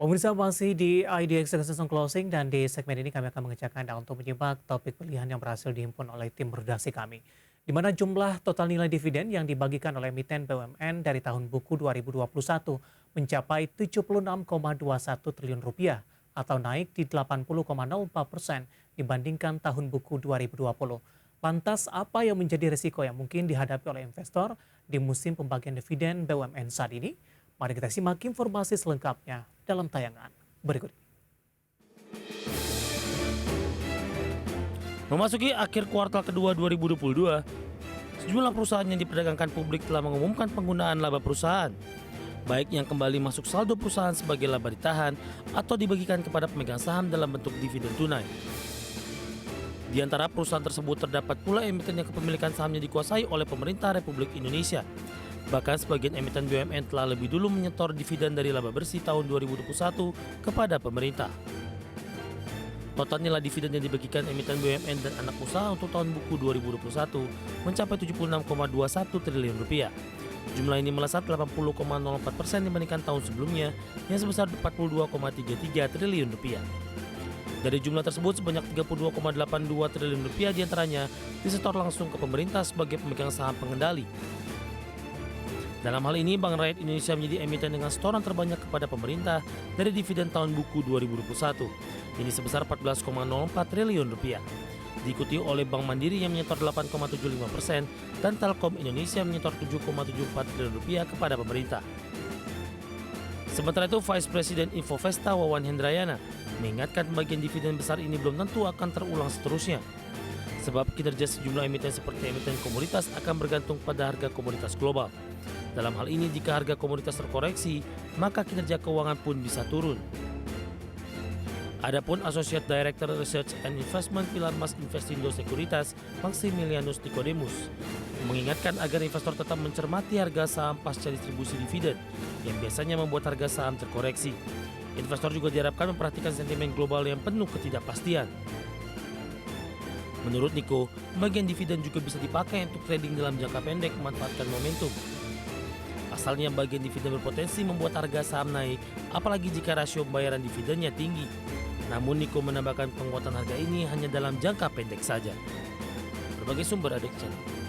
Pemirsa masih di IDX Season Closing dan di segmen ini kami akan mengajak Anda untuk menyimak topik pilihan yang berhasil dihimpun oleh tim redaksi kami. Di mana jumlah total nilai dividen yang dibagikan oleh emiten BUMN dari tahun buku 2021 mencapai 76,21 triliun rupiah atau naik di 80,04% dibandingkan tahun buku 2020. Lantas apa yang menjadi risiko yang mungkin dihadapi oleh investor di musim pembagian dividen BUMN saat ini? Mari kita simak informasi selengkapnya dalam tayangan berikut ini. Memasuki akhir kuartal kedua 2022, sejumlah perusahaan yang diperdagangkan publik telah mengumumkan penggunaan laba perusahaan, baik yang kembali masuk saldo perusahaan sebagai laba ditahan atau dibagikan kepada pemegang saham dalam bentuk dividen tunai. Di antara perusahaan tersebut terdapat pula emiten yang kepemilikan sahamnya dikuasai oleh pemerintah Republik Indonesia. Bahkan sebagian emiten BUMN telah lebih dulu menyetor dividen dari laba bersih tahun 2021 kepada pemerintah. Total nilai dividen yang dibagikan emiten BUMN dan anak usaha untuk tahun buku 2021 mencapai 76,21 triliun rupiah. Jumlah ini melesat 80,04% dibandingkan tahun sebelumnya yang sebesar 42,33 triliun rupiah. Dari jumlah tersebut sebanyak 32,82 triliun rupiah diantaranya disetor langsung ke pemerintah sebagai pemegang saham pengendali. Dalam hal ini, Bank Rakyat Indonesia menjadi emiten dengan setoran terbanyak kepada pemerintah dari dividen tahun buku 2021. Ini sebesar 14,04 triliun rupiah. Diikuti oleh Bank Mandiri yang menyetor 8,75% dan Telkom Indonesia menyetor 7,74 triliun rupiah kepada pemerintah. Sementara itu, Vice President Infovesta Wawan Hendrayana mengingatkan pembagian dividen besar ini belum tentu akan terulang seterusnya. Sebab kinerja sejumlah emiten seperti emiten komoditas akan bergantung pada harga komoditas global. Dalam hal ini, jika harga komoditas terkoreksi, maka kinerja keuangan pun bisa turun. Adapun Associate Director Research and Investment Pilarmas Investindo Sekuritas, Maximilianus Nicodemus, mengingatkan agar investor tetap mencermati harga saham pasca distribusi dividen, yang biasanya membuat harga saham terkoreksi. Investor juga diharapkan memperhatikan sentimen global yang penuh ketidakpastian. Menurut Niko, bagian dividen juga bisa dipakai untuk trading dalam jangka pendek memanfaatkan momentum. Pasalnya bagian dividen berpotensi membuat harga saham naik, apalagi jika rasio pembayaran dividennya tinggi. Namun Niko menambahkan penguatan harga ini hanya dalam jangka pendek saja. Berbagai sumber ada di channel.